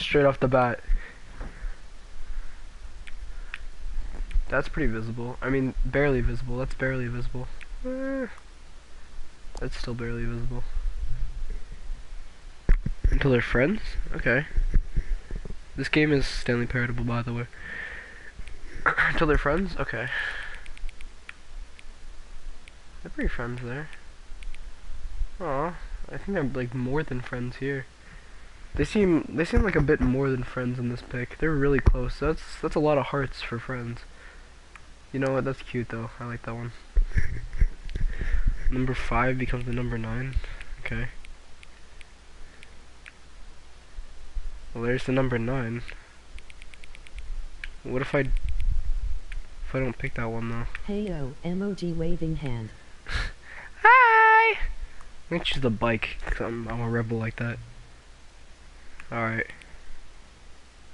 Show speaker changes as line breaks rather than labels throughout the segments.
straight off the bat. That's pretty visible. I mean, barely visible. That's barely visible. That's still barely visible. Until they're friends? Okay. This game is Stanley Parable, by the way. Until they're friends? Okay. They're pretty friends there. Aw, I think they're like more than friends here. They seem like a bit more than friends in this pic. They're really close. That's a lot of hearts for friends. You know what? That's cute though. I like that one. Number 5 becomes the number 9. Okay. Well, there's the number 9. What if I don't pick that one though?
Heyo, emoji waving hand.
Hi! I'm gonna choose the bike, cause I'm a rebel like that. Alright.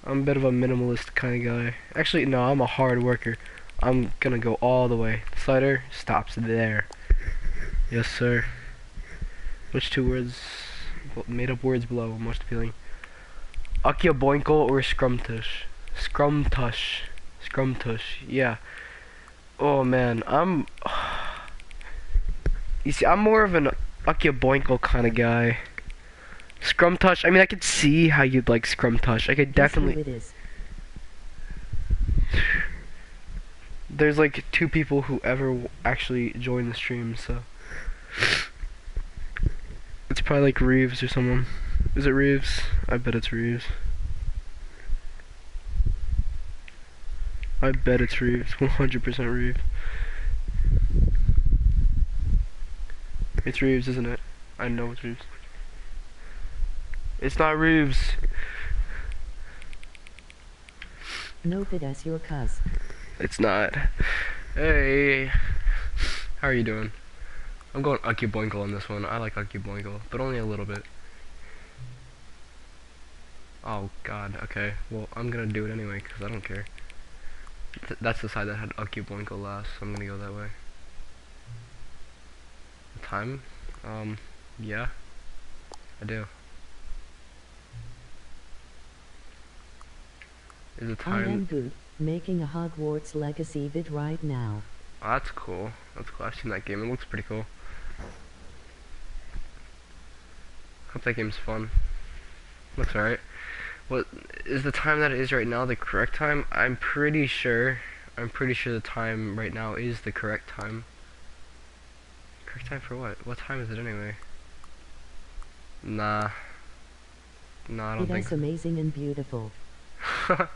I'm a bit of a minimalist kind of guy. Actually, no, I'm a hard worker. I'm gonna go all the way. The slider stops there. Yes, sir. Which 2 words, made up words below, most appealing? Akyaboinko or Scrumtush? Scrumtush. Scrumtush, yeah. Oh man, you see, I'm more of an Akyaboinko kind of guy. Scrumtush, I mean, I could see how you'd like Scrumtush. I could definitely...
It is.
There's like 2 people who ever actually join the stream, so... It's probably like Reeves or someone. Is it Reeves? I bet it's Reeves. I bet it's Reeves. 100% Reeves. It's Reeves, isn't it? I know it's Reeves. It's not Reeves.
Nope, it as your cuz.
It's not. Hey. How are you doing? I'm going Akyaboinkle on this one. I like Akyaboinkle, but only a little bit. Oh god, okay. Well, I'm gonna do it anyway, because I don't care. That's the side that had Akyaboinkle last, so I'm gonna go that way. The time? Yeah. I do. Is the time...
I am good, making a Hogwarts Legacy vid right now.
Oh, that's cool. That's cool. I've seen that game. It looks pretty cool. Hope that game's fun. Looks alright. What is the time that it is right now the correct time? I'm pretty sure the time right now is the correct time. Correct time for what? What time is it anyway? Nah. Nah, I don't think
That's
so.
amazing and beautiful.
I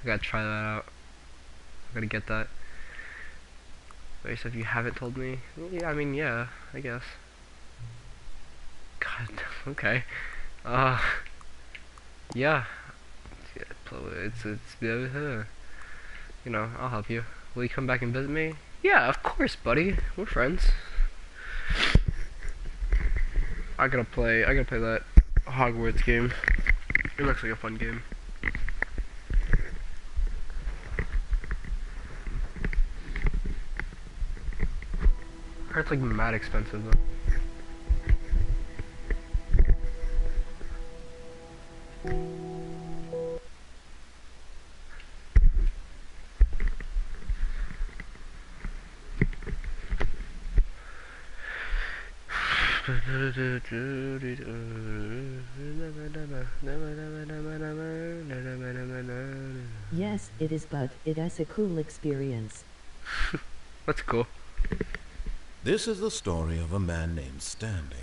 gotta try that out. I gotta get that. Wait, so if you haven't told me, yeah, I mean, yeah, I guess. God, okay. Yeah. It's you know, I'll help you. Will you come back and visit me? Yeah, of course, buddy. We're friends. I gotta play that Hogwarts game. It looks like a fun game. It's like mad expensive though.
Yes, it is, but it is a cool experience.
That's cool.
This is the story of a man named Stanley.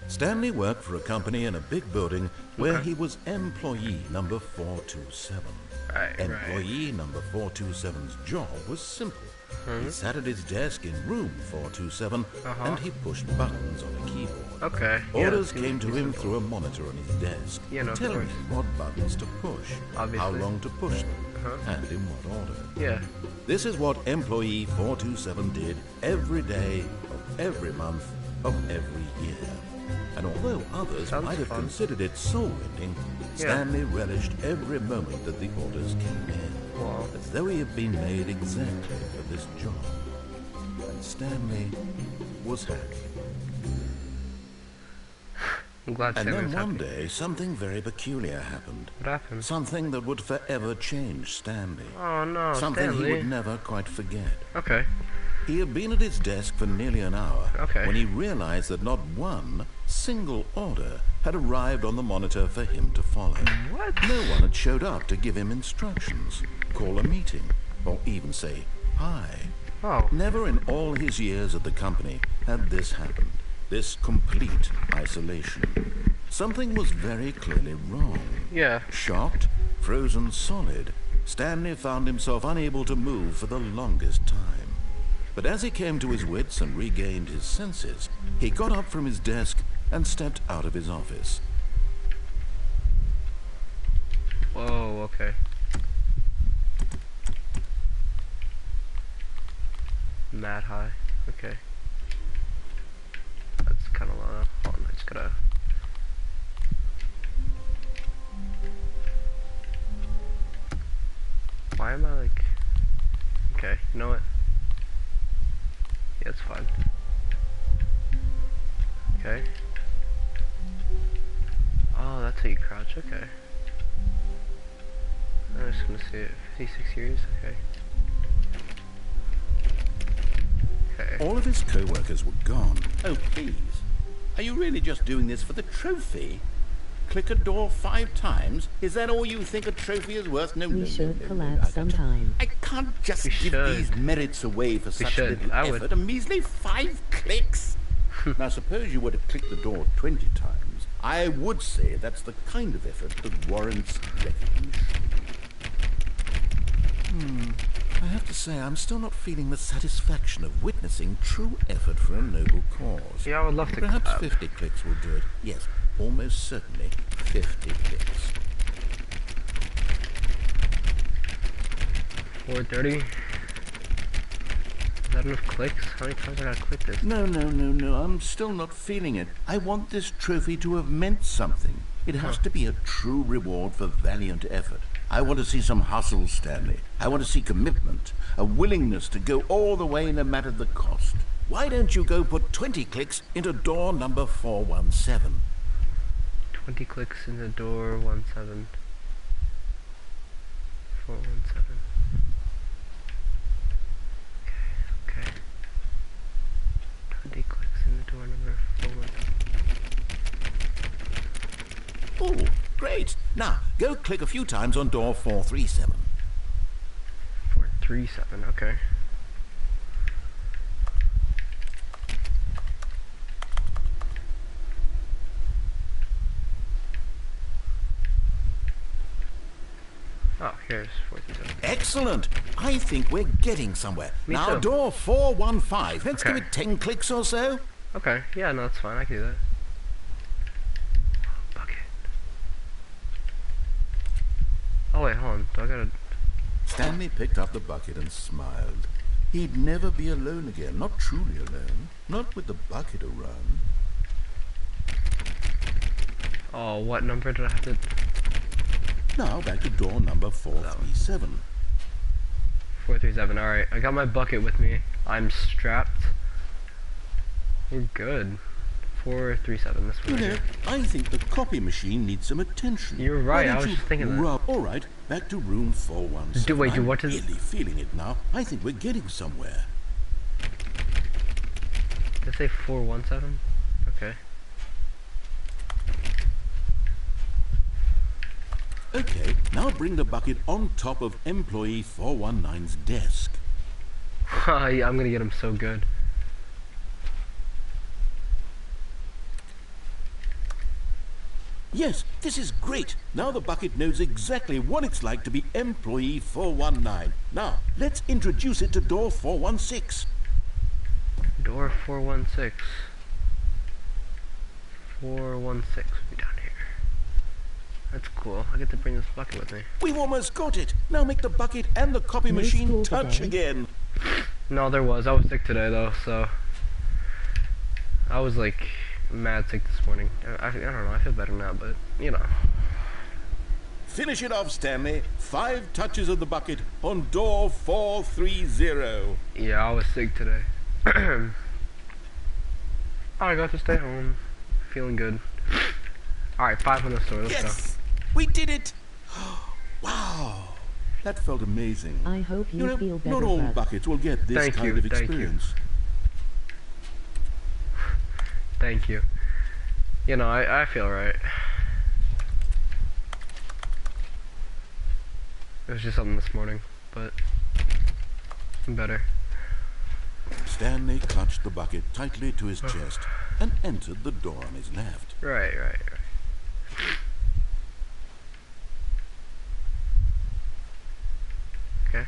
Stanley worked for a company in a big building where he was employee number 427. Employee number 427's job was simple. He sat at his desk in room 427 and he pushed buttons on a keyboard.
Okay.
Orders came to him through a monitor on his desk, telling him what buttons to push, how long to push them, and in what order.
Yeah.
This is what employee 427 did every day of every month of every year. And although others might have considered it soul-winning, Stanley relished every moment that the orders came in, as though he had been made exactly for this job. And Stanley was happy.
I'm glad
And
Stanley
then
was
one
happy.
day, something very peculiar happened.
What happened?
Something that would forever change Stanley.
Oh no,
Something
Stanley.
he would never quite forget.
Okay.
He had been at his desk for nearly an hour
Okay.
when he realized that not one single order had arrived on the monitor for him to follow.
What?
No one had showed up to give him instructions, call a meeting, or even say hi.
Oh.
Never in all his years at the company had this happened. This complete isolation. Something was very clearly wrong.
Yeah.
Shocked, frozen solid, Stanley found himself unable to move for the longest time. But as he came to his wits and regained his senses, he got up from his desk and stepped out of his office.
Whoa, okay. Mad high. Okay. That's kind of low. Hold on, I just gotta... Why am I like... Okay, you know what? Yeah, it's fine. Okay. Oh, that's how you crouch, okay. I'm just gonna see it. 56 years, okay. Okay.
All of his co-workers were gone.
Oh, please. Are you really just doing this for the trophy? Click a door 5 times? Is that all you think a trophy is worth? No,
We
no,
should
no,
collab
I-
sometime.
I can't just
We
give
should.
these merits away for such
should.
little
I would.
effort. A measly 5 clicks. Now, suppose you were to click the door 20 times. I would say that's the kind of effort that warrants recognition.
I have to say, I'm still not feeling the satisfaction of witnessing true effort for a noble cause.
Yeah, I would love to
Perhaps
collab.
50 clicks will do it. Yes, almost certainly 50 clicks.
430. Is that enough clicks? How many times I gotta click this?
No, I'm still not feeling it. I want this trophy to have meant something. It has to be a true reward for valiant effort. I want to see some hustle, Stanley. I want to see commitment, a willingness to go all the way no matter the cost.
Why don't you go put 20 clicks into door number 417?
20 clicks in the door, 17. 417. Okay. 20 clicks in the door number 417.
Oh, great. Now, go click a few times on door 437.
437, okay. Oh, here's 437.
Excellent. I think we're getting somewhere.
Me
now,
too.
door 415. Let's give
Okay.
it 10 clicks or so.
Okay, yeah, no, that's fine. I can do that. Bucket. Oh wait, hold on. Do I gotta?
Stanley picked up the bucket and smiled. He'd never be alone again, not truly alone, not with the bucket around.
Oh, what number did I have to?
Now back to door number 437.
437. All right, I got my bucket with me. I'm strapped. We're good. 437. This
You
one.
know,
Right
I think the copy machine needs some attention.
You're
Why
right, I
don't
was
you
just thinking that.
rub- All right, back to room 417.
Wait,
I'm
what is-
really feeling it now. I think we're getting somewhere.
here. Did I say 417? Okay.
Okay, now bring the bucket on top of employee 419's desk.
Yeah, I'm gonna get him so good.
Yes, this is great. Now the bucket knows exactly what it's like to be employee 419. Now, let's introduce it to door 416.
Door 416. 416 will be down here. That's cool. I get to bring this bucket with me.
We've almost got it. Now make the bucket and the copy
No
machine
school
touch
today.
again.
No, there was. I was sick today though, so I was like mad sick this morning. I don't know. I feel better now, but you know.
Finish it off, Stanley. 5 touches of the bucket on door 430.
Yeah, I was sick today. I got to stay home, feeling good. Alright, 5 on the store, let's
Yes! We did it! Wow! That felt amazing.
I hope you feel better.
Not all
Bud.
buckets will get this
Thank
kind
you,
of
thank you.
experience.
go. Thank you. You know, I feel right. It was just something this morning, but I'm better.
Stanley clutched the bucket tightly to his chest and entered the door on his left.
Right. Okay.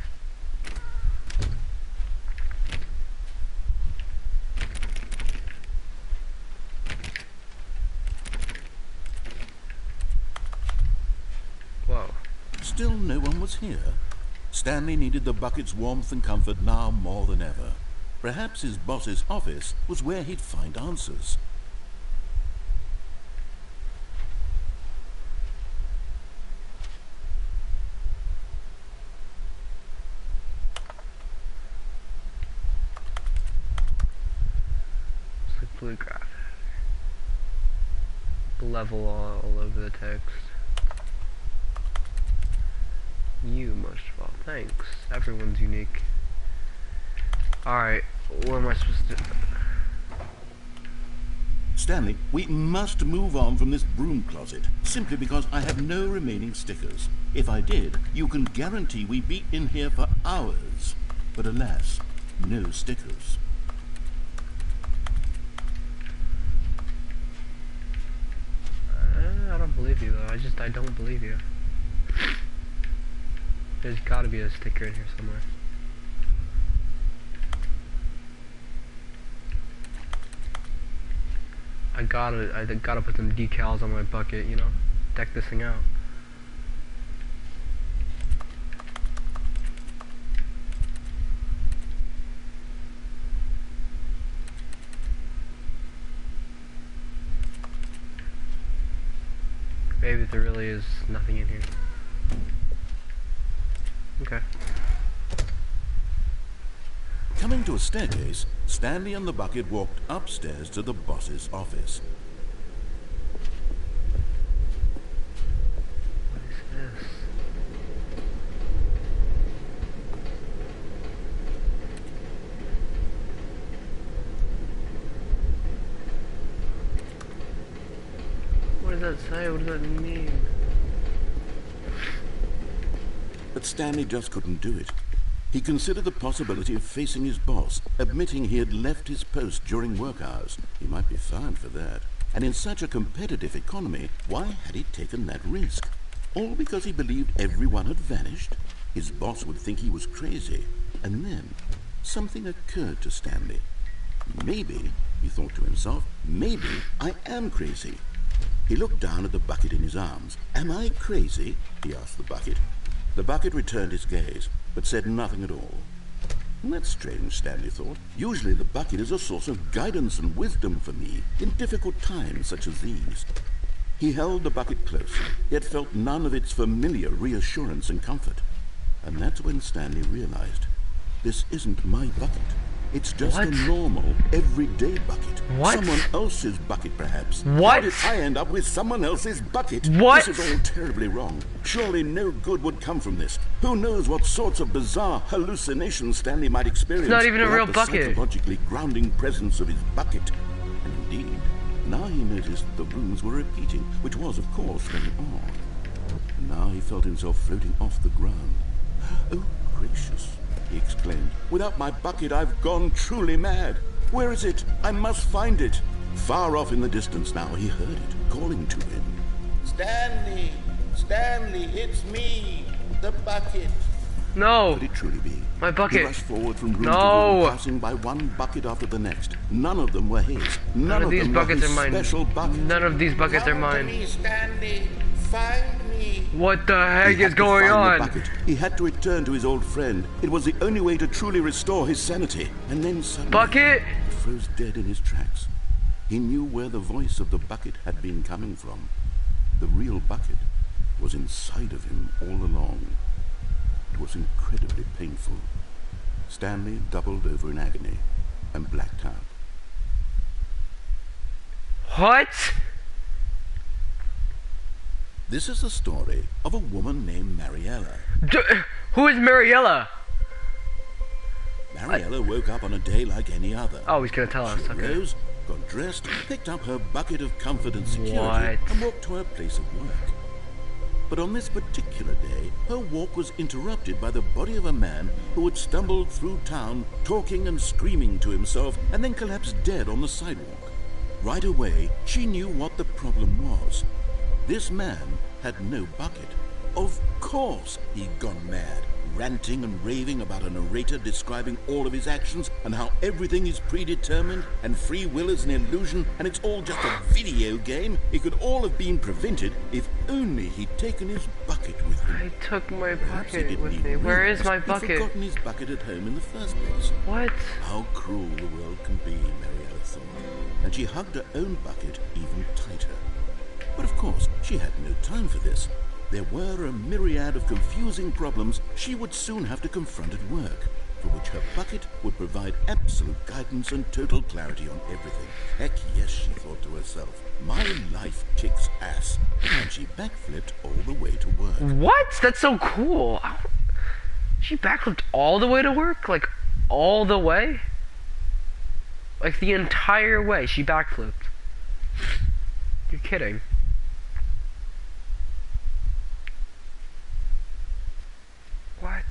Whoa.
Still no one was here. Stanley needed the bucket's warmth and comfort now more than ever. Perhaps his boss's office was where he'd find answers.
It's like blue graphic. Level all over the text. You most of all. Thanks. Everyone's unique. Alright, what am I supposed to do?
Stanley, we must move on from this broom closet, simply because I have no remaining stickers. If I did, you can guarantee we'd be in here for hours. But alas, no stickers.
I don't believe you though. I don't believe you. There's gotta be a sticker in here somewhere. I gotta put some decals on my bucket, you know? Deck this thing out. Maybe there really is nothing in here. Okay.
Coming to a staircase, Stanley and the bucket walked upstairs to the boss's office.
What is this? What does that say? What does that mean?
But Stanley just couldn't do it. He considered the possibility of facing his boss, admitting he had left his post during work hours. He might be fined for that. And in such a competitive economy, why had he taken that risk? All because he believed everyone had vanished? His boss would think he was crazy. And then, something occurred to Stanley. Maybe, he thought to himself, maybe I am crazy. He looked down at the bucket in his arms. Am I crazy? He asked the bucket. The bucket returned his gaze, but said nothing at all. That's strange, Stanley thought. Usually the bucket is a source of guidance and wisdom for me in difficult times such as these. He held the bucket closer, yet felt none of its familiar reassurance and comfort. And that's when Stanley realized, this isn't my bucket. It's just
What?
a normal, everyday bucket.
What?
Someone else's bucket, perhaps.
What?
How did I end up with someone else's bucket?
What?
This is all terribly wrong. Surely no good would come from this. Who knows what sorts of bizarre hallucinations Stanley might experience.
It's not even a
without
real
the
bucket.
psychologically grounding presence of his bucket. And indeed, now he noticed that the rooms were repeating, which was, of course, very odd. And now he felt himself floating off the ground. Oh, gracious, he exclaimed. Without my bucket, I've gone truly mad. Where is it? I must find it. Far off in the distance now, he heard it, calling to him.
Stanley! Stanley, it's me! The bucket!
No!
Could it truly be?
My
He
bucket!
rushed forward from room
No!
to room, passing by one bucket after the next. None of them were his.
None of these
them were
buckets
his
are mine.
special bucket.
None of these buckets are
Come to
mine.
me, Stanley! Find me!
What the
He
heck
had
is
to
going
find the
on?
bucket. He had to return to his old friend. It was the only way to truly restore his sanity. And then suddenly,
Bucket?
he froze dead in his tracks. He knew where the voice of the bucket had been coming from. The real bucket was inside of him all along. It was incredibly painful. Stanley doubled over in agony and blacked out.
What?
This is the story of a woman named Mariella.
Who is Mariella?
Mariella woke up on a day like any other.
Oh, he's gonna tell us.
She
Okay.
rose, got dressed, picked up her bucket of comfort and security,
What?
and walked to her place of work. But on this particular day, her walk was interrupted by the body of a man who had stumbled through town, talking and screaming to himself, and then collapsed dead on the sidewalk. Right away, she knew what the problem was. This man had no bucket. Of course he'd gone mad, ranting and raving about a narrator describing all of his actions and how everything is predetermined and free will is an illusion and it's all just a video game. It could all have been prevented if only he'd taken his bucket with him.
I took my
Perhaps he
bucket
didn't
with
even
me. Where is
realize
my
he'd
bucket?
forgotten his bucket at home in the first place.
What?
How cruel the world can be, Mariella thought, and she hugged her own bucket even tighter. But of course, she had no time for this. There were a myriad of confusing problems she would soon have to confront at work, for which her bucket would provide absolute guidance and total clarity on everything. Heck yes, she thought to herself, my life kicks ass. And she backflipped all the way to work.
What? That's so cool. She backflipped all the way to work? Like, all the way? Like, the entire way she backflipped. You're kidding. What?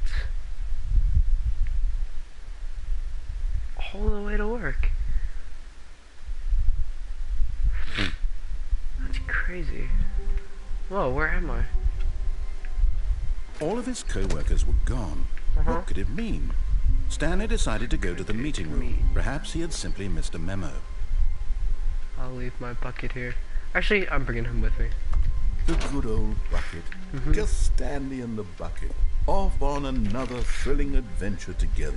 All the way to work. That's crazy. Whoa, where am I?
All of his co-workers were gone. What could it mean? Stanley decided to go to the meeting room. Perhaps he had simply missed a memo.
I'll leave my bucket here. Actually, I'm bringing him with me.
The good old bucket. Just Stanley and the bucket. Off on another thrilling adventure together.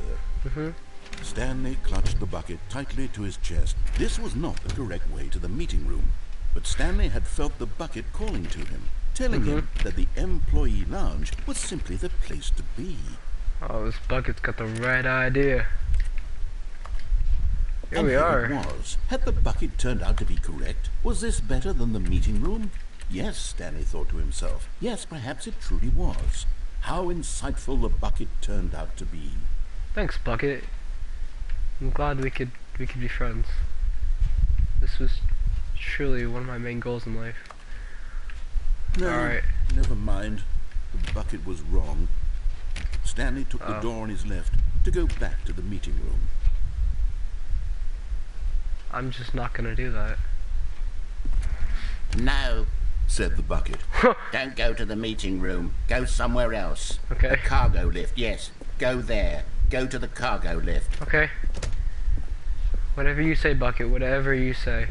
Stanley clutched the bucket tightly to his chest. This was not the correct way to the meeting room. But Stanley had felt the bucket calling to him, telling him that the employee lounge was simply the place to be.
Oh, this bucket's got the right idea. Here
And
we are.
it was. Had the bucket turned out to be correct? Was this better than the meeting room? Yes, Stanley thought to himself. Yes, perhaps it truly was. How insightful the bucket turned out to be.
Thanks, bucket. I'm glad we could be friends. This was truly one of my main goals in life.
No,
Alright.
never mind. The bucket was wrong. Stanley took the door on his left to go back to the meeting room.
I'm just not gonna do that.
No, said the bucket. Don't go to the meeting room. Go somewhere else.
Okay.
The cargo lift, yes. Go there. Go to the cargo lift.
Okay. Whatever you say, bucket. Whatever you say.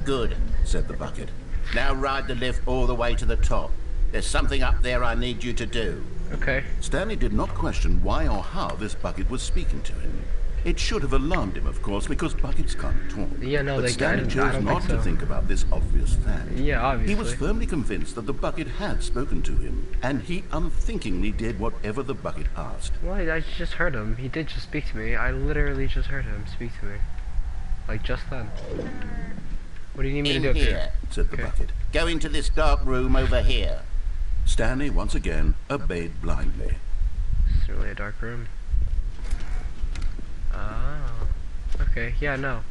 Good, said the bucket. Now ride the lift all the way to the top. There's something up there I need you to do.
Okay.
Stanley did not question why or how this bucket was speaking to him. It should have alarmed him, of course, because buckets can't talk.
Yeah, no,
but
they
Stanley
I
chose
don't
not
think so.
to think about this obvious fact.
Yeah, obviously.
He was firmly convinced that the bucket had spoken to him, and he unthinkingly did whatever the bucket asked.
Well, I just heard him. He did just speak to me. I literally just heard him speak to me. Like, just then. What do you need me to do up here?
Said the
Okay.
bucket. Go into this dark room over here. Stanley once again obeyed blindly.
It's really a dark room. Oh. Okay, yeah, no.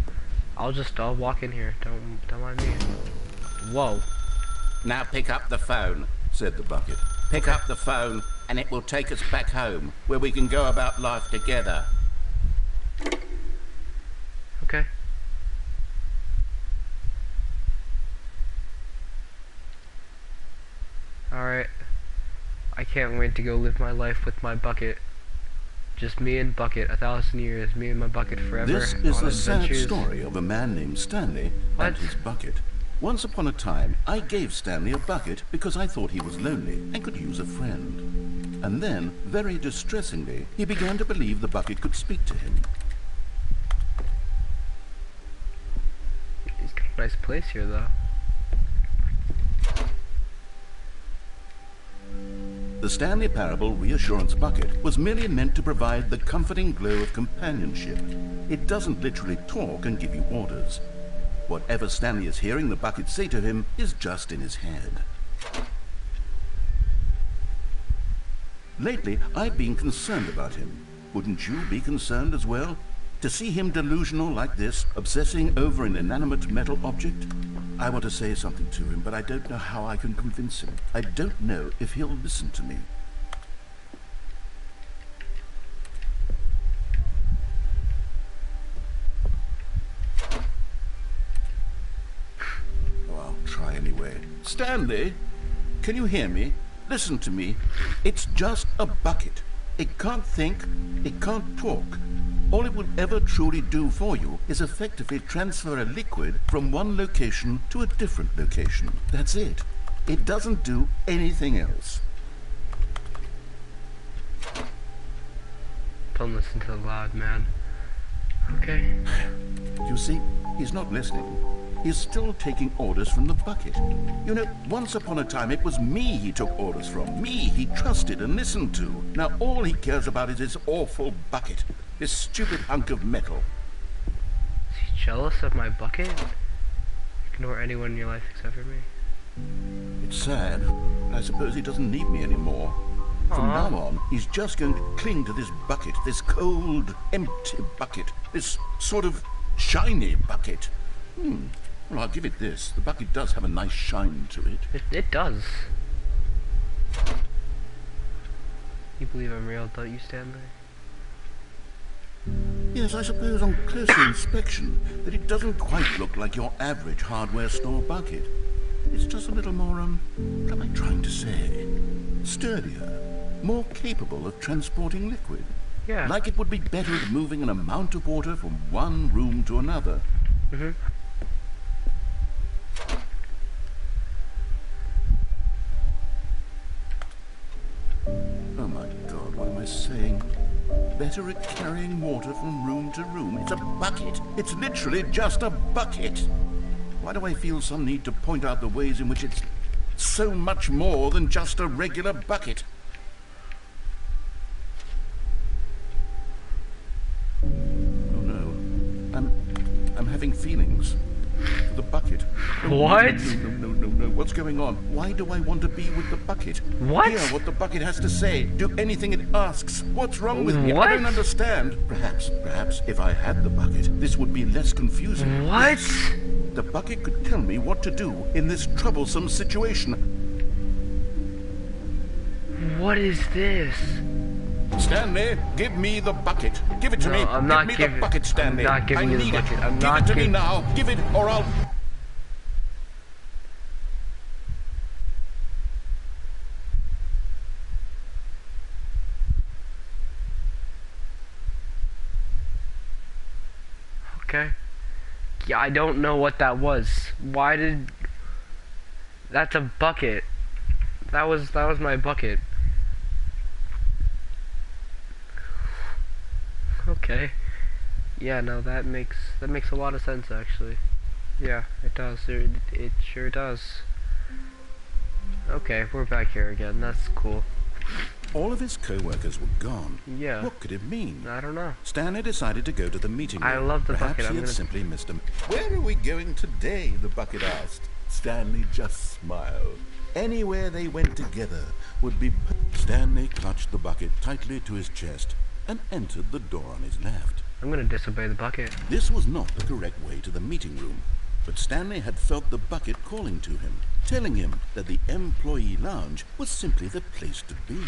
I'll walk in here. Don't mind me. Whoa.
Now pick up the phone, said the bucket. Pick up the phone, and it will take us back home, where we can go about life together.
Okay. Alright. I can't wait to go live my life with my bucket. Just me and Bucket, 1,000 years, me and my bucket forever.
This is
on
the sad
adventures.
story of a man named Stanley
What?
and his bucket. Once upon a time, I gave Stanley a bucket because I thought he was lonely and could use a friend. And then, very distressingly, he began to believe the bucket could speak to him.
He's got a nice place here, though.
The Stanley Parable Reassurance Bucket was merely meant to provide the comforting glow of companionship. It doesn't literally talk and give you orders. Whatever Stanley is hearing the bucket say to him is just in his head. Lately, I've been concerned about him. Wouldn't you be concerned as well? To see him delusional like this, obsessing over an inanimate metal object? I want to say something to him, but I don't know how I can convince him. I don't know if he'll listen to me. Oh, I'll try anyway. Stanley, can you hear me? Listen to me. It's just a bucket. It can't think, it can't talk. All it will ever truly do for you is effectively transfer a liquid from one location to a different location. That's it. It doesn't do anything else.
Don't listen to the loud man. Okay.
You see, he's not listening. He's still taking orders from the bucket. You know, once upon a time it was me he took orders from. Me he trusted and listened to. Now all he cares about is his awful bucket. This stupid hunk of metal.
Is he jealous of my bucket? Ignore anyone in your life except for me.
It's sad, but I suppose he doesn't need me anymore. From
Aw.
now on, he's just going to cling to this bucket, this cold, empty bucket, this sort of shiny bucket. Well, I'll give it this. The bucket does have a nice shine to it.
It does. You believe I'm real, don't you, Stanley?
Yes, I suppose on closer inspection that it doesn't quite look like your average hardware store bucket. It's just a little more, what am I trying to say? Sturdier, more capable of transporting liquid.
Yeah.
Like it would be better at moving an amount of water from one room to another.
Mm-hmm.
Oh my God, what am I saying? Better at carrying water from room to room. It's a bucket. It's literally just a bucket. Why do I feel some need to point out the ways in which it's so much more than just a regular bucket? Oh no. I'm having feelings. For the bucket.
What?
No. What's going on? Why do I want to be with the bucket?
What?
Hear what the bucket has to say. Do anything it asks. What's wrong with me?
What?
I don't understand. Perhaps if I had the bucket, this would be less confusing.
What?
The bucket could tell me what to do in this troublesome situation.
What is this?
Stanley, give me the bucket. Give it to
No,
me.
I'm not
give me
giving-
the bucket, Stanley.
I'm not giving
I
you the
need
bucket.
it.
I'm
give
not
it to me
giv-
now. Give it, or I'll...
Okay. Yeah, I don't know what that was. Why did... That's a bucket. That was my bucket. Okay. Yeah, no, that makes a lot of sense actually. Yeah, it does. It sure does. Okay, we're back here again. That's cool.
All of his co-workers were gone.
Yeah.
What could it mean?
I don't know.
Stanley decided to go to the meeting room.
I love the
Perhaps
bucket.
he
I'm
had
gonna-
simply missed him.
Where are we going today? The bucket asked. Stanley just smiled. Anywhere they went together would be...
Stanley clutched the bucket tightly to his chest and entered the door on his left.
I'm gonna disobey the bucket.
This was not the correct way to the meeting room, but Stanley had felt the bucket calling to him, telling him that the employee lounge was simply the place to be.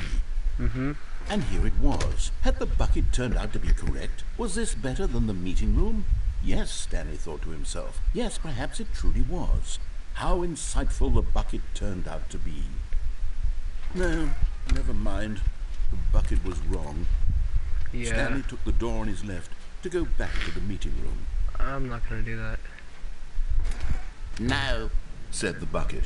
Mm-hmm.
And here it was. Had the bucket turned out to be correct? Was this better than the meeting room? Yes, Stanley thought to himself. Yes, perhaps it truly was. How insightful the bucket turned out to be. No, never mind. The bucket was wrong.
Yeah.
Stanley took the door on his left to go back to the meeting room.
I'm not gonna do that.
No, said the bucket.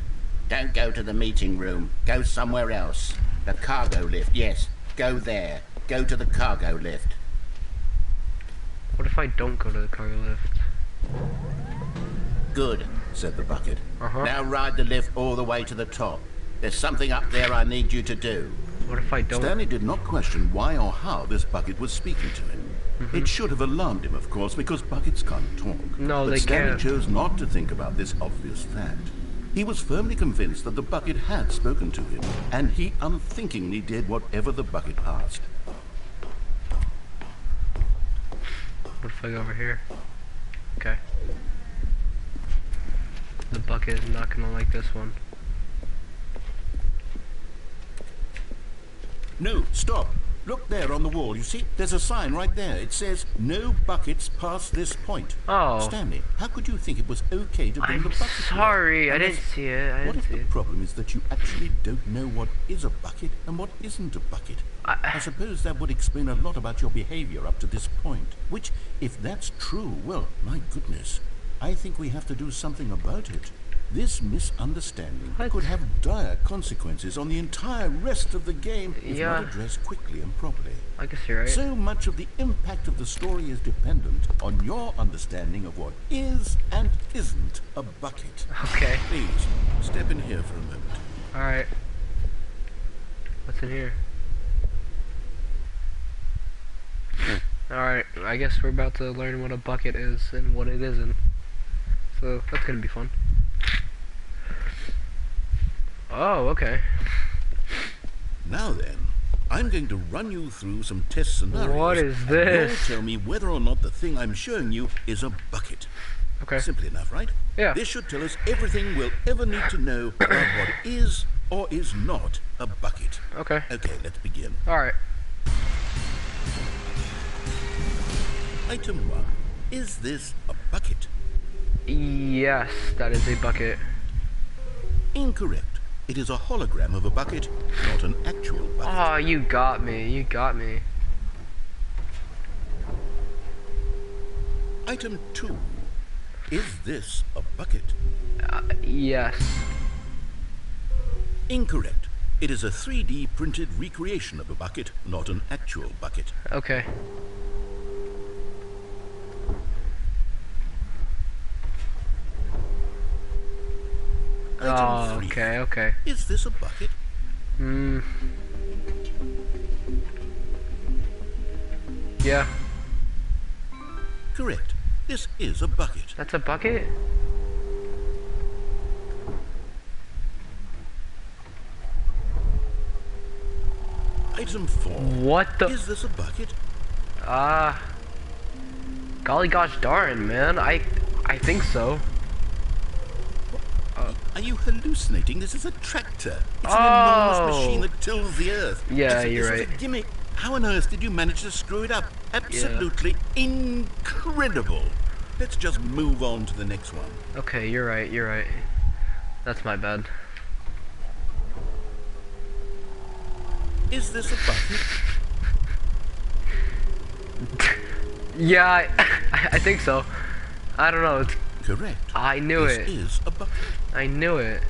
Don't go to the meeting room. Go somewhere else. The cargo lift, yes. Go there. Go to the cargo lift.
What if I don't go to the cargo lift?
Good, said the bucket.
Uh-huh.
Now ride the lift all the way to the top. There's something up there I need you to do.
What if I don't?
Stanley did not question why or how this bucket was speaking to him. It should have alarmed him, of course, because buckets can't talk.
No,
but
they
Stanley
can't.
chose not to think about this obvious fact. He was firmly convinced that the bucket had spoken to him, and he unthinkingly did whatever the bucket asked.
What if I go over here? Okay. The bucket is not gonna like this one.
No, stop. Look there on the wall. You see, there's a sign right there. It says, "No buckets past this point."
Oh.
Stanley, how could you think it was okay to bring
I'm
the bucket here?
sorry, I
Unless-
didn't see it. I
What
didn't
if
see
the
it.
problem is that you actually don't know what is a bucket and what isn't a bucket? I suppose that would explain a lot about your behavior up to this point. Which, if that's true, well, my goodness, I think we have to do something about it. This misunderstanding
What?
could have dire consequences on the entire rest of the game if
Yeah.
not addressed quickly and properly.
I guess you're right.
So much of the impact of the story is dependent on your understanding of what is and isn't a bucket.
Okay.
Please, step in here for a moment.
Alright. What's in here? Alright, I guess we're about to learn what a bucket is and what it isn't. So, that's gonna be fun. Oh, okay.
Now then, I'm going to run you through some test scenarios.
What is
and
this?
you'll tell me whether or not the thing I'm showing you is a bucket.
Okay.
Simple enough, right?
Yeah.
This should tell us everything we'll ever need to know about what is or is not a bucket.
Okay.
Okay, let's begin.
Alright.
Item 1. Is this a bucket?
Yes, that is a bucket.
Incorrect. It is a hologram of a bucket, not an actual bucket.
Oh, you got me. You got me.
Item 2. Is this a bucket?
Yes.
Incorrect. It is a 3D printed recreation of a bucket, not an actual bucket.
Okay.
Item
Oh,
3.
okay, okay.
Is this a bucket?
Yeah,
Correct. This is a bucket.
that's a bucket?
Item 4.
What the?
Is this a bucket?
Golly gosh darn, man. I think so.
Are you hallucinating? This is a tractor. It's an
Oh.
enormous machine that tills the earth.
Yeah,
This
you're
is
right.
a gimmick. How on earth did you manage to screw it up? Absolutely incredible. Let's just move on to the next one.
Okay, you're right, you're right. That's my bad.
Is this a bucket?
Yeah, I think so. I don't know.
Correct.
I knew
This
it.
is a bucket.
I knew it.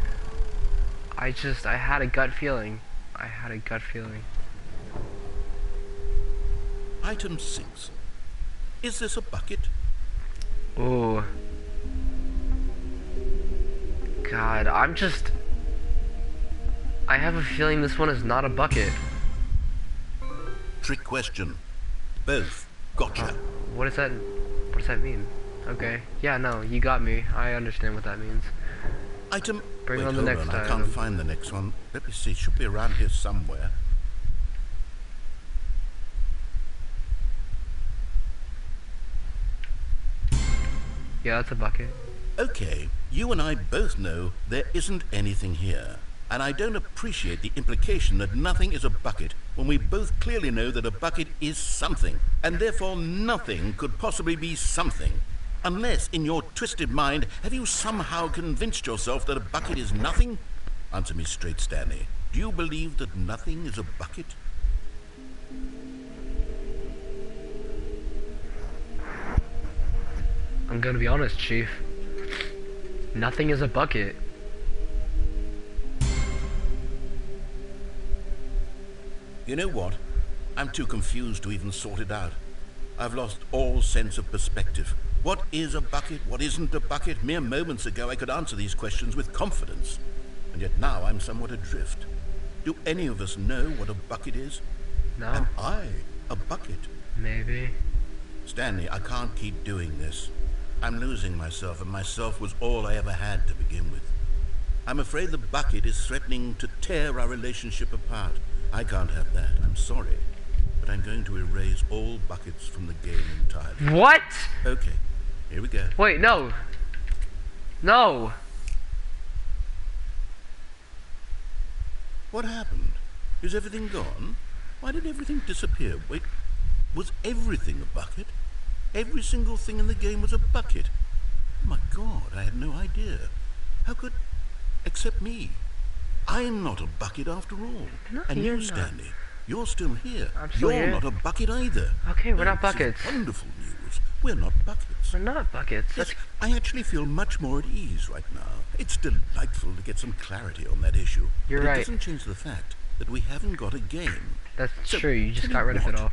I had a gut feeling. I had a gut feeling.
Item 6. Is this a bucket?
Ooh. God, I have a feeling this one is not a bucket.
Trick question. Both. Gotcha.
What does that mean? Okay. Yeah, no, you got me. I understand what that means.
Item.
Bring
Wait,
on the
hold
next
I
item.
can't find the next one. Let me see. It should be around here somewhere.
Yeah, that's a bucket.
Okay, you and I both know there isn't anything here. And I don't appreciate the implication that nothing is a bucket when we both clearly know that a bucket is something, and therefore nothing could possibly be something. Unless, in your twisted mind, have you somehow convinced yourself that a bucket is nothing? Answer me straight, Stanley. Do you believe that nothing is a bucket?
I'm gonna be honest, Chief. Nothing is a bucket.
You know what? I'm too confused to even sort it out. I've lost all sense of perspective. What is a bucket? What isn't a bucket? Mere moments ago I could answer these questions with confidence. And yet now I'm somewhat adrift. Do any of us know what a bucket is?
No,
Am I a bucket?
maybe.
Stanley, I can't keep doing this. I'm losing myself, and myself was all I ever had to begin with. I'm afraid the bucket is threatening to tear our relationship apart. I can't have that. I'm sorry. But I'm going to erase all buckets from the game entirely.
What?
Okay, here we go.
Wait, no. No.
What happened? Is everything gone? Why did everything disappear? Wait, was everything a bucket? Every single thing in the game was a bucket? My God, I had no idea. How could... except me. I'm not a bucket after all.
No,
and
you're
you,
not.
Stanley, you're still here.
I'm still
You're
here.
not a bucket either.
Okay, we're not
This is
buckets.
wonderful news. We're not buckets.
We're not buckets.
Yes,
That's
I actually feel much more at ease right now. It's delightful to get some clarity on that issue.
You're
but
right.
It doesn't change the fact that we haven't got a game. So,
true. You just
tell
got rid of it
what?
all.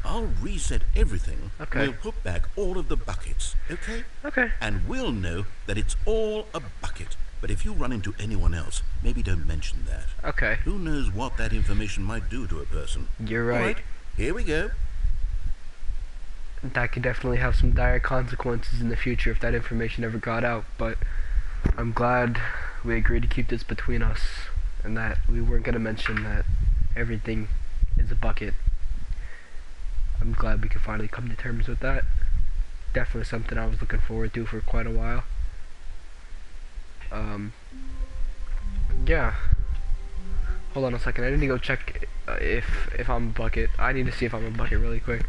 I'll reset everything.
Okay.
We'll put back all of the buckets, okay?
Okay.
And we'll know that it's all a bucket. But if you run into anyone else, maybe don't mention that.
Okay.
Who knows what that information might do to a person?
You're
All
right.
here we go.
That could definitely have some dire consequences in the future if that information ever got out, but I'm glad we agreed to keep this between us and that we weren't going to mention that everything is a bucket. I'm glad we could finally come to terms with that. Definitely something I was looking forward to for quite a while. Yeah. Hold on a second, I need to go check if I'm a bucket. I need to see if I'm a bucket really quick.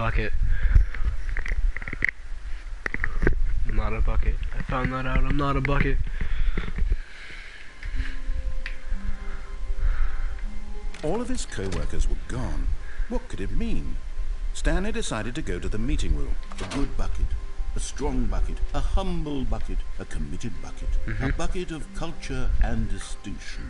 bucket. I'm not a bucket. I found that out. I'm not a bucket.
All of his co-workers were gone. What could it mean? Stanley decided to go to the meeting room. A good bucket, a strong bucket, a humble bucket, a committed bucket, a bucket of culture and distinction.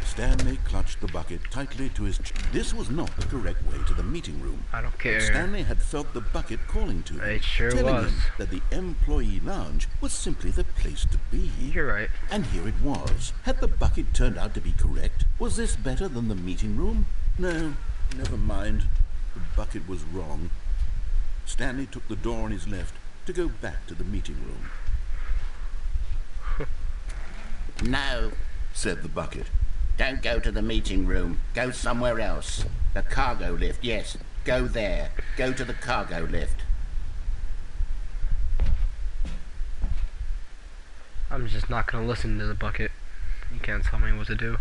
Stanley clutched the bucket tightly to his chest. This was not the correct way to the meeting room.
I don't care.
Stanley had felt the bucket calling to him,
It sure
telling
was.
him that the employee lounge was simply the place to be.
You're right.
And here it was. Had the bucket turned out to be correct? Was this better than the meeting room? No, never mind. The bucket was wrong. Stanley took the door on his left to go back to the meeting room.
No,
Said the bucket.
don't go to the meeting room. Go somewhere else. The cargo lift, yes. Go there. Go to the cargo lift.
I'm just not gonna listen to the bucket. You can't tell me what to do.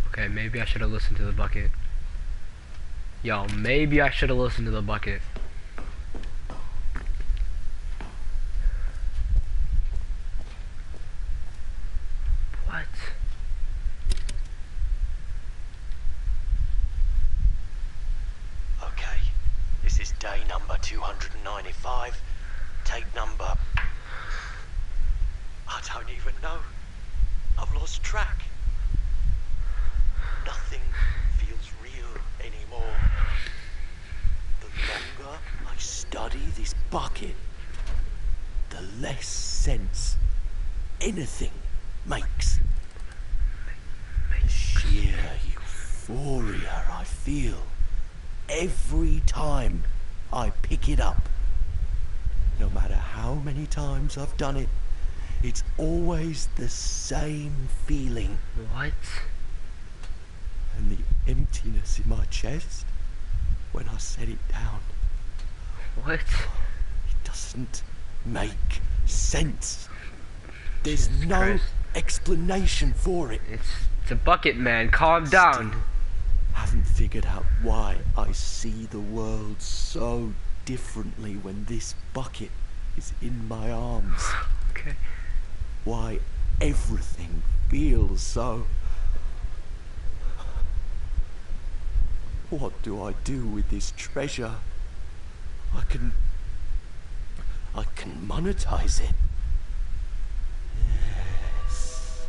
Okay, maybe I should have listened to the bucket. Yo, maybe I should have listened to the bucket. What?
Okay, this is day number 295. Tape number... I don't even know. I've lost track. Nothing feels real anymore. The longer I study this bucket, the less sense anything makes. The sheer euphoria I feel every time I pick it up. No matter how many times I've done it, it's always the same feeling.
What?
And the emptiness in my chest when I set it down.
What?
It doesn't make sense. There's
Jesus
no
Christ.
explanation for it.
It's a bucket, man. Calm down.
Still haven't figured out why I see the world so differently when this bucket is in my arms.
Okay.
Why everything feels so... What do I do with this treasure? I can monetize it. Yes.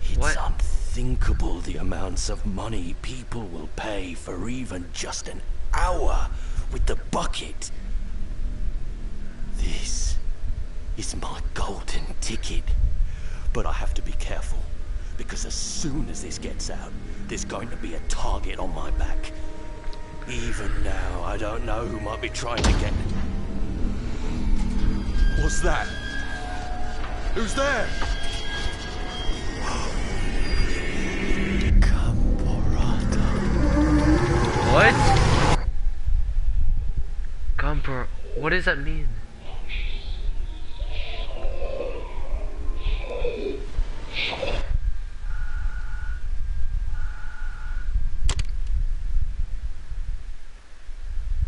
It's
What?
unthinkable the amounts of money people will pay for even just an hour with the bucket. This is my golden ticket. But I have to be careful, because as soon as this gets out, there's going to be a target on my back. Even now, I don't know who might be trying to get... What's that? Who's there? Camporata.
What? Gumper. What does that mean?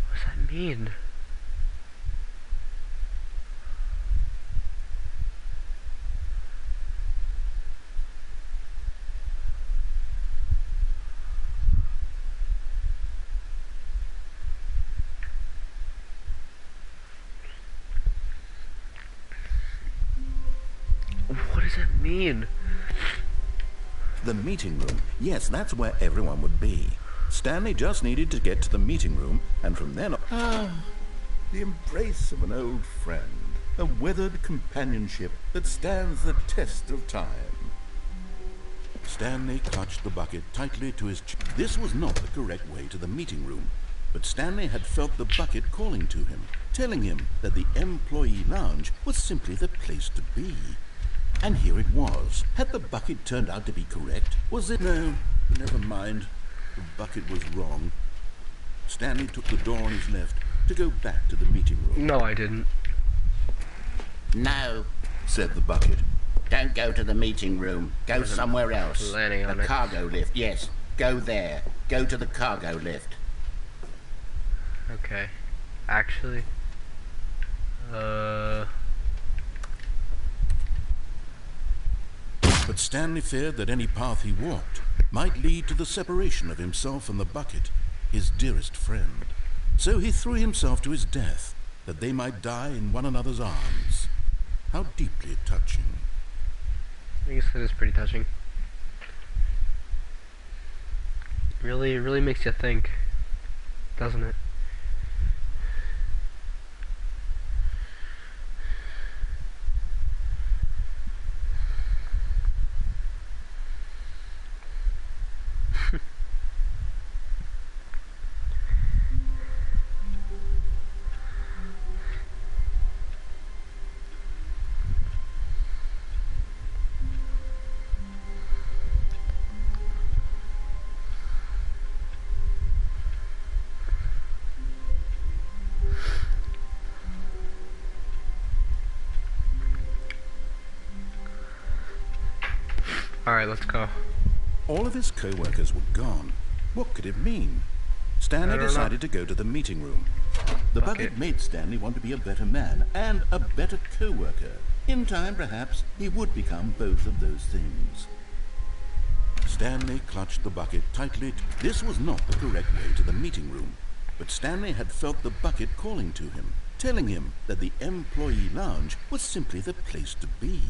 What does that mean? What does that mean?
The meeting room. Yes, that's where everyone would be. Stanley just needed to get to the meeting room, and from then on... the embrace of an old friend. A weathered companionship that stands the test of time. Stanley clutched the bucket tightly to his chest. This was not the correct way to the meeting room, but Stanley had felt the bucket calling to him, telling him that the employee lounge was simply the place to be. And here it was. Had the bucket turned out to be correct? Was it? No, never mind. The bucket was wrong. Stanley took the door on his left to go back to the meeting room.
No, I didn't.
No,
said the bucket.
Don't go to the meeting room. Go somewhere else.
planning on
The
it.
cargo lift, yes. Go there. Go to the cargo lift.
Okay. Actually.
But Stanley feared that any path he walked might lead to the separation of himself and the bucket, his dearest friend. So he threw himself to his death, that they might die in one another's arms. How deeply touching.
I guess it is pretty touching. Really makes you think, doesn't it? Alright, let's go.
All of his co-workers were gone. What could it mean? Stanley
I don't
decided to go to the meeting room.
The
Bucket.
bucket made Stanley want to be a better man and a better co-worker. In time, perhaps, he would become both of those things.
Stanley clutched the bucket tightly. This was not the correct way to the meeting room, but Stanley had felt the bucket calling to him, telling him that the employee lounge was simply the place to be.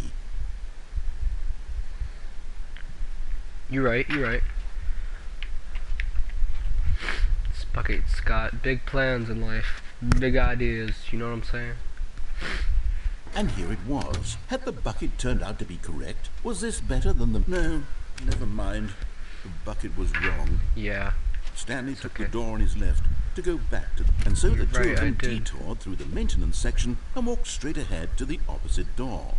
You're right. This bucket's got big plans in life, big ideas, you know what I'm saying?
And here it was. Had the bucket turned out to be correct? Was this better than the...
No, never mind. The bucket was wrong.
Yeah.
Stanley took
okay.
the door on his left to go back to the... And so the two
Right,
of
I
them
did.
detoured through the maintenance section and walked straight ahead to the opposite door.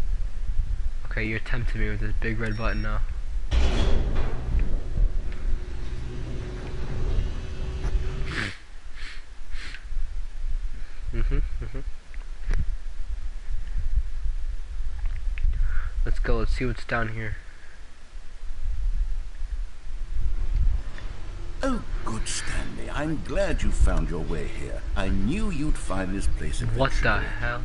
Okay, you're tempting me with this big red button now. Let's go, let's see what's down here.
Oh, good Stanley. I'm glad you found your way here. I knew you'd find this place eventually.
What the hell?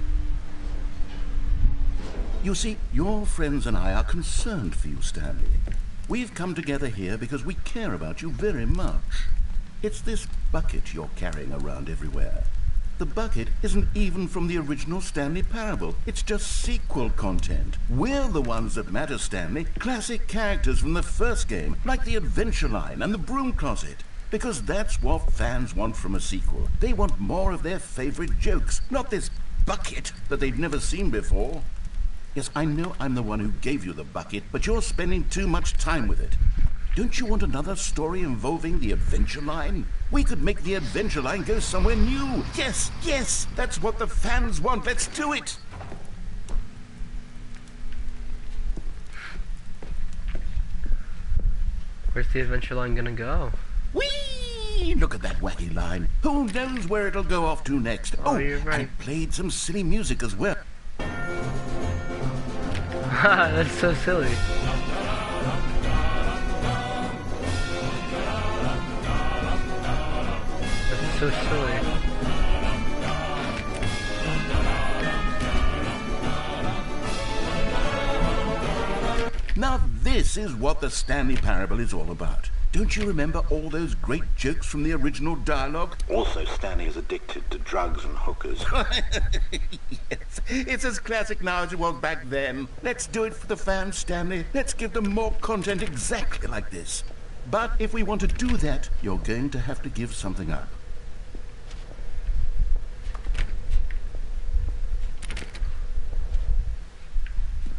You see, your friends and I are concerned for you, Stanley. We've come together here because we care about you very much. It's this bucket you're carrying around everywhere. The bucket isn't even from the original Stanley Parable. It's just sequel content. We're the ones that matter, Stanley. Classic characters from the first game, like the Adventure Line and the Broom Closet. Because that's what fans want from a sequel. They want more of their favorite jokes, not this bucket that they've never seen before. Yes, I know I'm the one who gave you the bucket, but you're spending too much time with it. Don't you want another story involving the Adventure Line? We could make the Adventure Line go somewhere new. Yes, yes, that's what the fans want. Let's do it.
Where's the Adventure Line gonna go?
Whee! Look at that wacky line. Who knows where it'll go off to next?
Oh, you're right.
And it played some silly music as well.
That's so silly. That's so silly.
Now this is what the Stanley Parable is all about. Don't you remember all those great jokes from the original dialogue?
Also, Stanley is addicted to drugs and hookers.
Yes, it's as classic now as it was back then. Let's do it for the fans, Stanley. Let's give them more content exactly like this. But if we want to do that, you're going to have to give something up.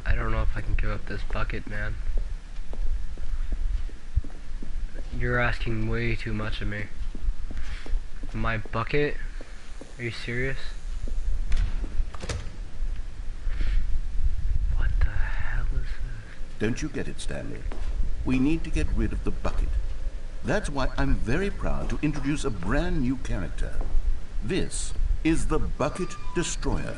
I don't know if I can give up this bucket, man. You're asking way too much of me. My bucket? Are you serious? What the hell is this?
Don't you get it, Stanley? We need to get rid of the bucket. That's why I'm very proud to introduce a brand new character. This is the Bucket Destroyer.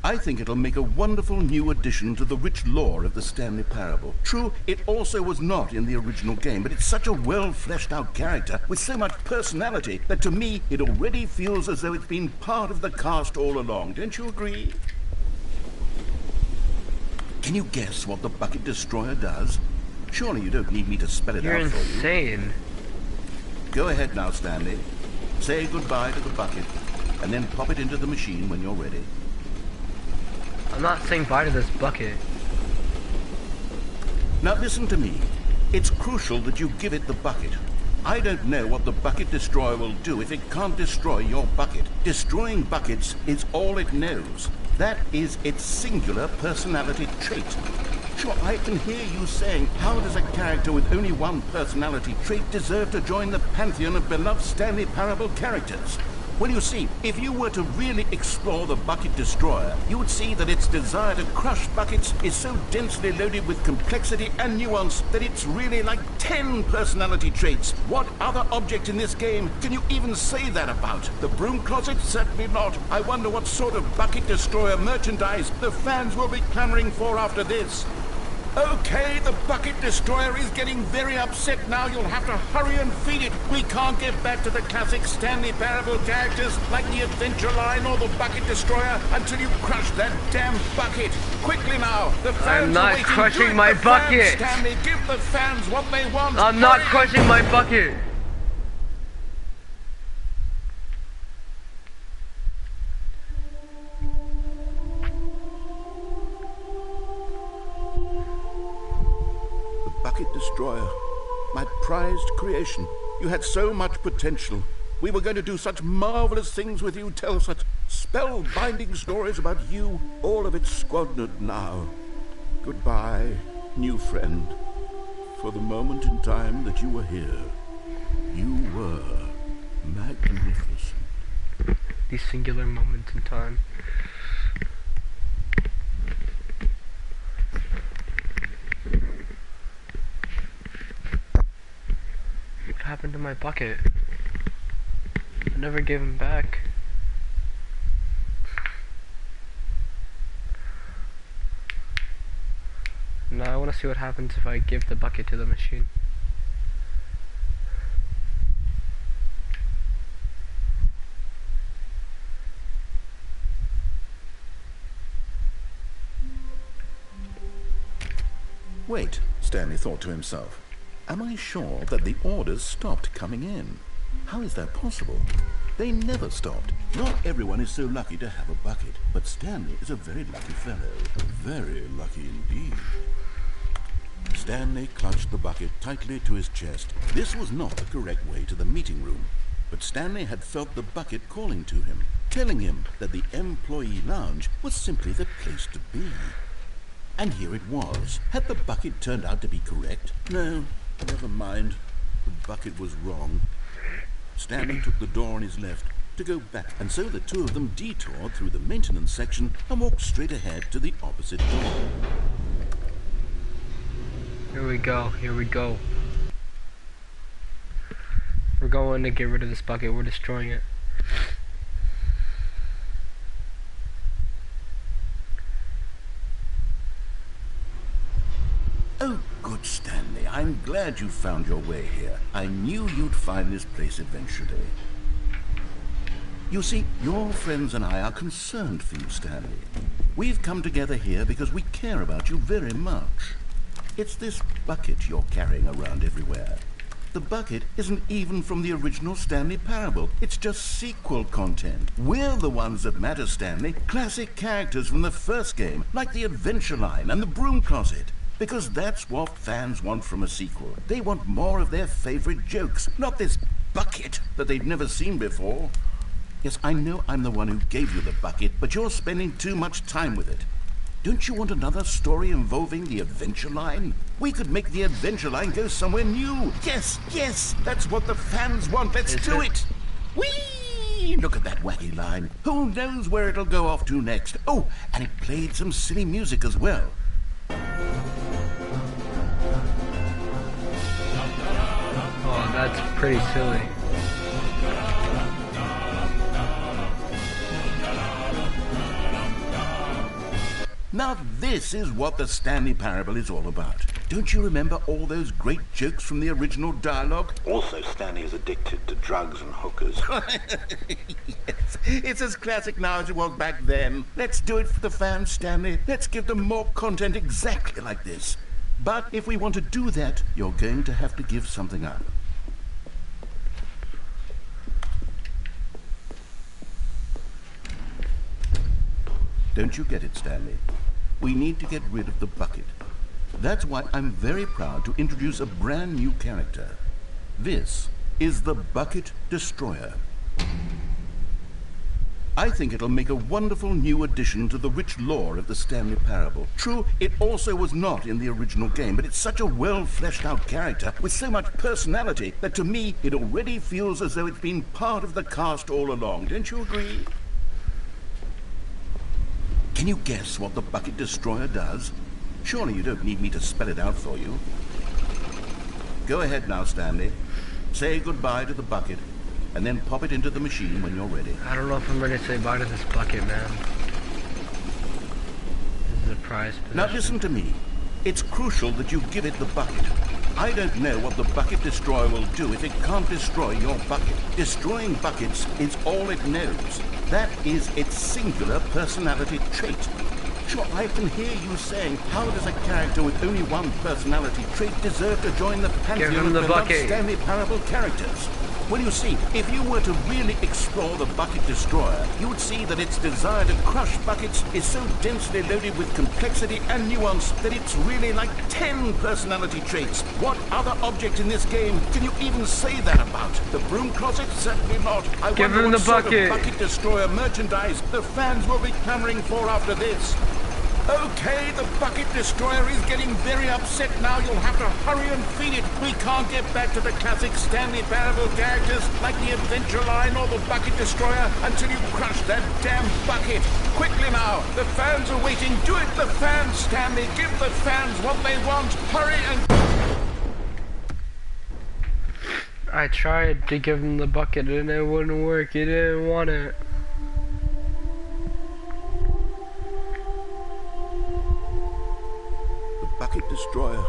I think it'll make a wonderful new addition to the rich lore of the Stanley Parable. True, it also was not in the original game, but it's such a well-fleshed-out character with so much personality that to me it already feels as though it's been part of the cast all along. Don't you agree? Can you guess what the Bucket Destroyer does? Surely you don't need me to spell it
You're
out for you.
insane.
Go ahead now, Stanley. Say goodbye to the bucket, and then pop it into the machine when you're ready.
I'm not saying bye to this bucket.
Now listen to me. It's crucial that you give it the bucket. I don't know what the Bucket Destroyer will do if it can't destroy your bucket. Destroying buckets is all it knows. That is its singular personality trait. Sure, I can hear you saying, how does a character with only one personality trait deserve to join the pantheon of beloved Stanley Parable characters? Well, you see, if you were to really explore the Bucket Destroyer, you would see that its desire to crush buckets is so densely loaded with complexity and nuance that it's really like 10 personality traits. What other object in this game can you even say that about? The broom closet? Certainly not. I wonder what sort of Bucket Destroyer merchandise the fans will be clamoring for after this. Okay, the Bucket Destroyer is getting very upset now. You'll have to hurry and feed it. We can't get back to the classic Stanley Parable characters like the Adventure Line or the Bucket Destroyer until you crush that damn bucket. Quickly now, the fans
I'm not
are waiting.
crushing my bucket.
Stanley, give the fans what they want.
I'm not crushing my bucket.
Bucket Destroyer, my prized creation. You had so much potential. We were going to do such marvelous things with you, tell such spellbinding stories about you. All of it squandered now. Goodbye, new friend. For the moment in time that you were here, you were magnificent.
These singular moments in time. What happened to my bucket? I never gave him back. Now I want to see what happens if I give the bucket to the machine.
Wait, Stanley thought to himself. Am I sure that the orders stopped coming in? How is that possible? They never stopped. Not everyone is so lucky to have a bucket, but Stanley is a very lucky fellow. Very lucky indeed. Stanley clutched the bucket tightly to his chest. This was not the correct way to the meeting room, but Stanley had felt the bucket calling to him, telling him that the employee lounge was simply the place to be. And here it was. Had the bucket turned out to be correct? No, never mind. The bucket was wrong. Stanley took the door on his left to go back, and so the two of them detoured through the maintenance section and walked straight ahead to the opposite door.
Here we go, here we go. We're going to get rid of this bucket, we're destroying it.
Oh, good Stanley, I'm glad you found your way here. I knew you'd find this place eventually. You see, your friends and I are concerned for you, Stanley. We've come together here because we care about you very much. It's this bucket you're carrying around everywhere. The bucket isn't even from the original Stanley Parable. It's just sequel content. We're the ones that matter, Stanley. Classic characters from the first game, like the Adventure Line and the Broom Closet. Because that's what fans want from a sequel. They want more of their favorite jokes, not this bucket that they've never seen before. Yes, I know I'm the one who gave you the bucket, but you're spending too much time with it. Don't you want another story involving the Adventure Line? We could make the Adventure Line go somewhere new. Yes, yes, that's what the fans want. Let's do it. Whee! Look at that wacky line. Who knows where it'll go off to next? Oh, and it played some silly music as well.
Oh, that's pretty silly.
Now this is what the Stanley Parable is all about. Don't you remember all those great jokes from the original dialogue?
Also, Stanley is addicted to drugs and hookers.
Yes, it's as classic now as it was back then. Let's do it for the fans, Stanley. Let's give them more content exactly like this. But if we want to do that, you're going to have to give something up. Don't you get it, Stanley? We need to get rid of the bucket. That's why I'm very proud to introduce a brand new character. This is the Bucket Destroyer. I think it'll make a wonderful new addition to the rich lore of the Stanley Parable. True, it also was not in the original game, but it's such a well-fleshed-out character with so much personality that to me it already feels as though it's been part of the cast all along. Don't you agree? Can you guess what the Bucket Destroyer does? Surely you don't need me to spell it out for you. Go ahead now, Stanley. Say goodbye to the bucket, and then pop it into the machine when you're ready.
I don't know if I'm ready to say bye to this bucket, man. This is a prized possession.
Now listen to me. It's crucial that you give it the bucket. I don't know what the Bucket Destroyer will do if it can't destroy your bucket. Destroying buckets is all it knows. That is its singular personality trait. Sure, I can hear you saying, how does a character with only one personality trait deserve to join the pantheon of beloved Stanley Parable characters? Well, you see, if you were to really explore the Bucket Destroyer, you would see that its desire to crush buckets is so densely loaded with complexity and nuance that it's really like 10 personality traits. What other object in this game can you even say that about? The broom closet? Certainly not. I
Give
wonder
him
what
the
sort
bucket.
of Bucket Destroyer merchandise the fans will be clamoring for after this. Okay, the Bucket Destroyer is getting very upset now. You'll have to hurry and feed it. We can't get back to the classic Stanley Parable characters like the Adventure Line or the Bucket Destroyer until you crush that damn bucket. Quickly now, the fans are waiting. Do it, the fans, Stanley. Give the fans what they want. Hurry and...
I tried to give him the bucket and it wouldn't work. He didn't want it.
Bucket Destroyer,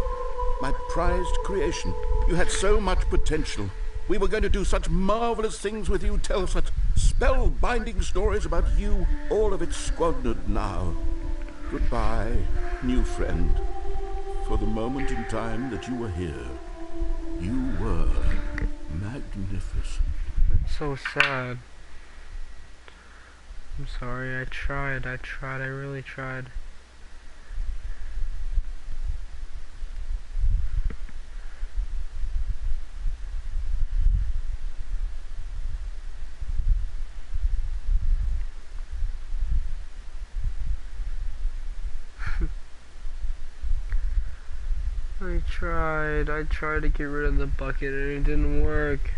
my prized creation. You had so much potential. We were going to do such marvelous things with you, tell such spellbinding stories about you. All of it squandered now. Goodbye, new friend. For the moment in time that you were here, you were magnificent.
It's so sad. I'm sorry, I tried, I really tried. I tried to get rid of the bucket and it didn't work.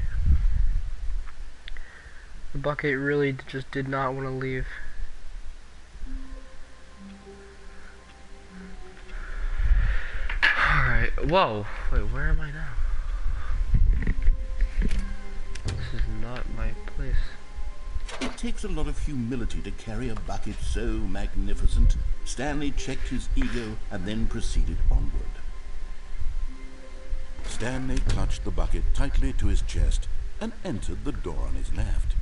The bucket really just did not want to leave. Alright, whoa, wait, where am I now? This is not my place.
It takes a lot of humility to carry a bucket so magnificent. Stanley checked his ego and then proceeded onward. Stanley clutched the bucket tightly to his chest and entered the door on his left.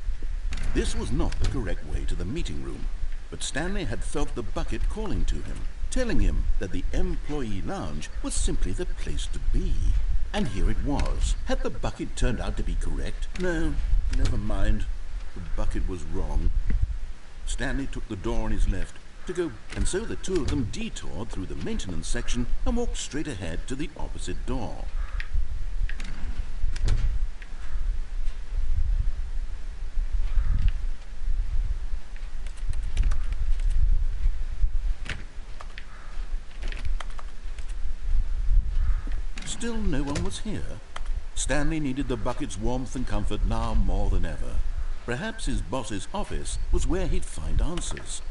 This was not the correct way to the meeting room, but Stanley had felt the bucket calling to him, telling him that the employee lounge was simply the place to be. And here it was. Had the bucket turned out to be correct? No, never mind. The bucket was wrong. Stanley took the door on his left to go, and so the two of them detoured through the maintenance section and walked straight ahead to the opposite door. Still no one was here. Stanley needed the bucket's warmth and comfort now more than ever. Perhaps his boss's office was where he'd find answers.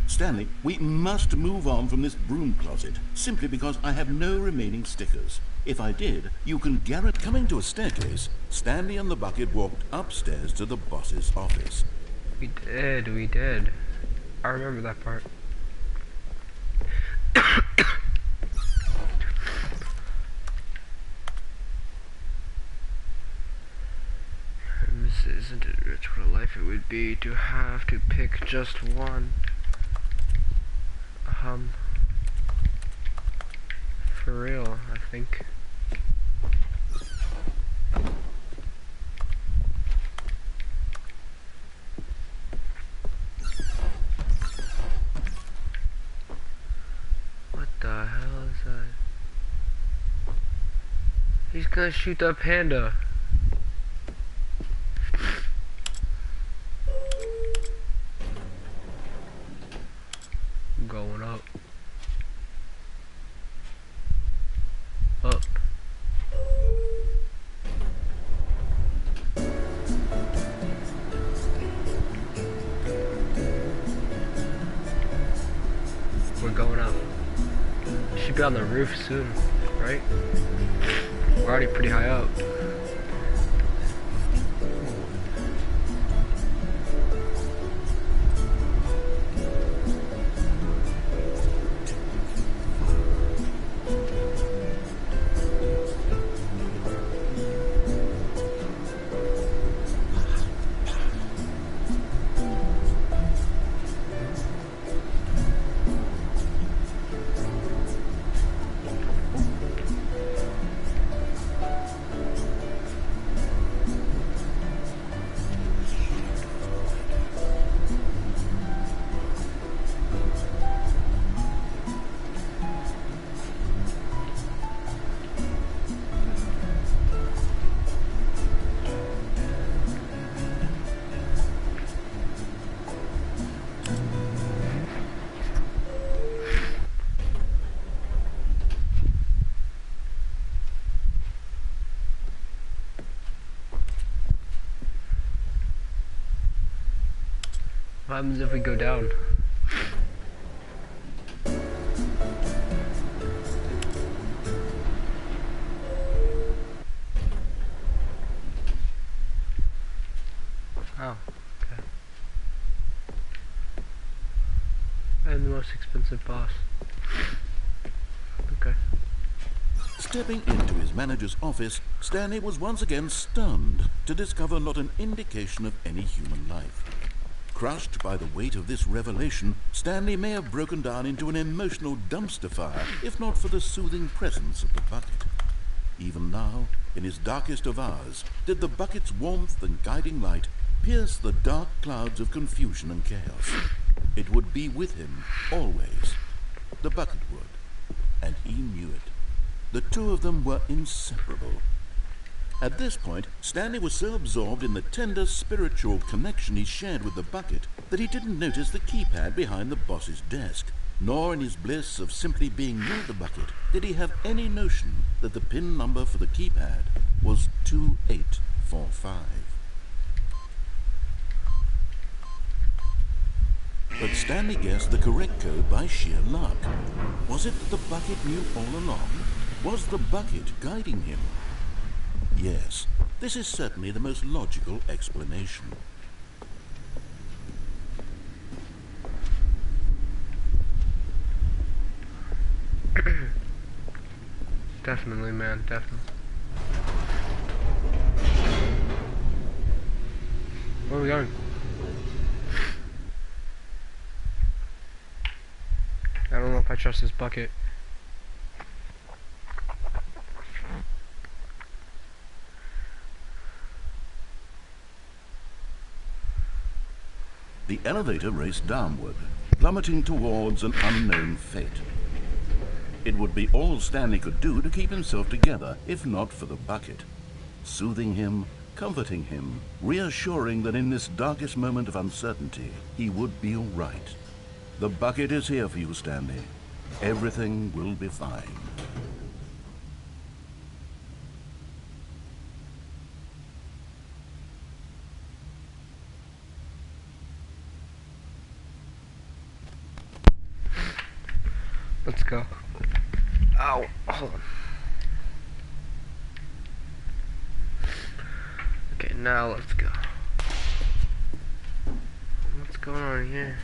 Stanley, we must move on from this broom closet, simply because I have no remaining stickers. If I did, you can guarantee... Coming to a staircase, Stanley and the bucket walked upstairs to the boss's office.
We did. I remember that part. Isn't it rich what a life it would be to have to pick just one? For real, I think. What the hell is that? He's gonna shoot that panda. Going up. Up. We're going up. Should be on the roof soon, right? We're already pretty high up. What happens if we go down? Oh, okay. And the most expensive boss. Okay.
Stepping into his manager's office, Stanley was once again stunned to discover not an indication of any human life. Crushed by the weight of this revelation, Stanley may have broken down into an emotional dumpster fire, if not for the soothing presence of the bucket. Even now, in his darkest of hours, did the bucket's warmth and guiding light pierce the dark clouds of confusion and chaos. It would be with him, always. The bucket would. And he knew it. The two of them were inseparable. At this point, Stanley was so absorbed in the tender spiritual connection he shared with the bucket that he didn't notice the keypad behind the boss's desk, nor in his bliss of simply being near the bucket did he have any notion that the PIN number for the keypad was 2845. But Stanley guessed the correct code by sheer luck. Was it that the bucket knew all along? Was the bucket guiding him? Yes, this is certainly the most logical explanation.
Definitely, man, definitely. Where are we going? I don't know if I trust this bucket.
The elevator raced downward, plummeting towards an unknown fate. It would be all Stanley could do to keep himself together, if not for the bucket. Soothing him, comforting him, reassuring that in this darkest moment of uncertainty, he would be all right. The bucket is here for you, Stanley. Everything will be fine.
Let's go. Ow, hold on. Okay, now let's go. going on here?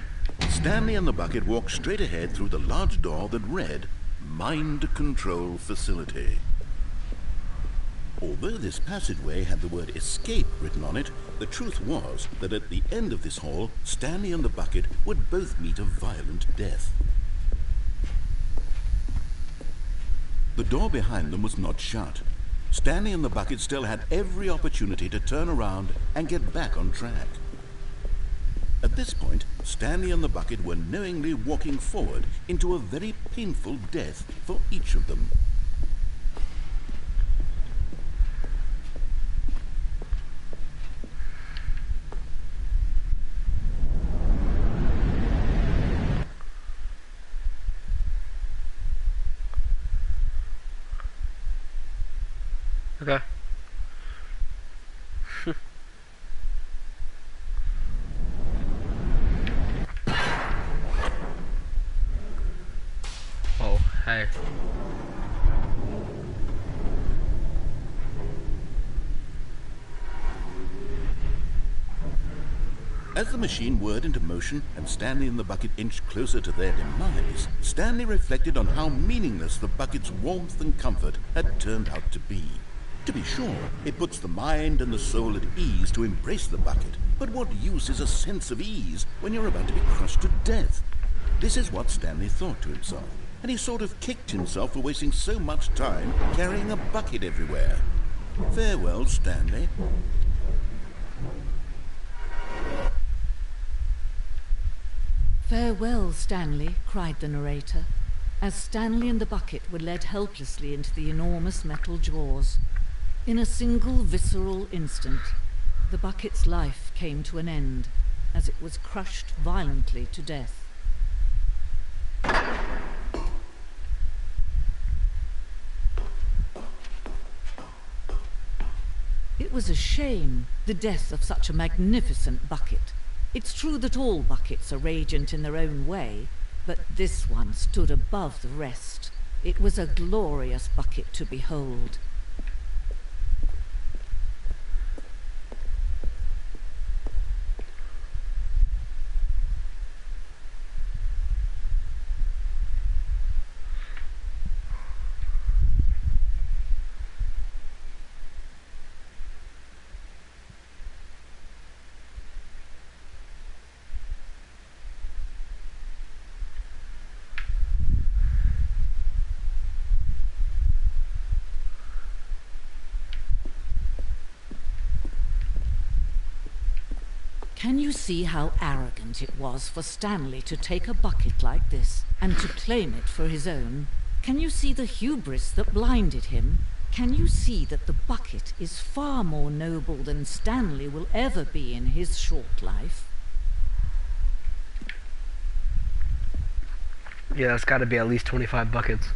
Stanley and the bucket walked straight ahead through the large door that read, Mind Control Facility. Although this passageway had the word escape written on it, the truth was that at the end of this hall, Stanley and the bucket would both meet a violent death. The door behind them was not shut. Stanley and the bucket still had every opportunity to turn around and get back on track. At this point, Stanley and the bucket were knowingly walking forward into a very painful death for each of them.
Okay. Oh, hey.
As the machine whirred into motion and Stanley and the bucket inched closer to their demise, Stanley reflected on how meaningless the bucket's warmth and comfort had turned out to be. To be sure, it puts the mind and the soul at ease to embrace the bucket, but what use is a sense of ease when you're about to be crushed to death? This is what Stanley thought to himself, and he sort of kicked himself for wasting so much time carrying a bucket everywhere. Farewell, Stanley.
"Farewell, Stanley," cried the narrator, as Stanley and the bucket were led helplessly into the enormous metal jaws. In a single visceral instant, the bucket's life came to an end as it was crushed violently to death. It was a shame, the death of such a magnificent bucket. It's true that all buckets are radiant in their own way, but this one stood above the rest. It was a glorious bucket to behold. Can you see how arrogant it was for Stanley to take a bucket like this and to claim it for his own? Can you see the hubris that blinded him? Can you see that the bucket is far more noble than Stanley will ever be in his short life?
Yeah, that's got to be at least 25 buckets.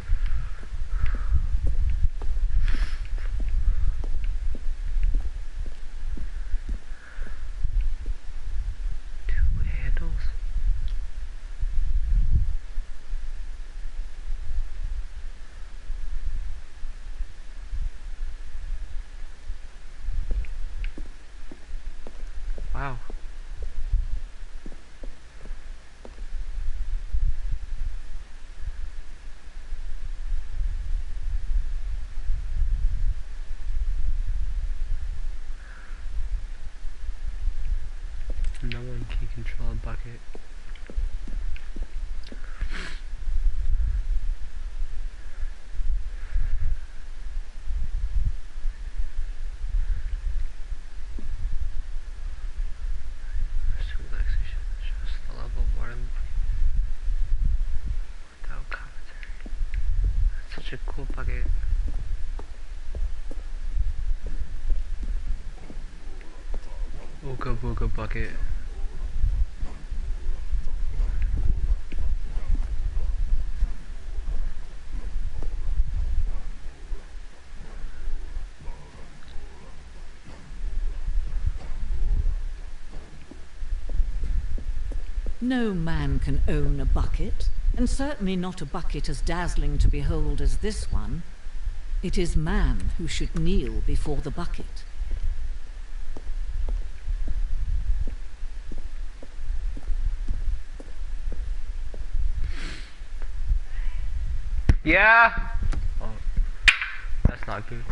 Wow. No one can control a bucket. Such a cool bucket. Ooga booga bucket.
No man can own a bucket, and certainly not a bucket as dazzling to behold as this one. It is man who should kneel before the bucket.
Yeah. Oh, that's not good.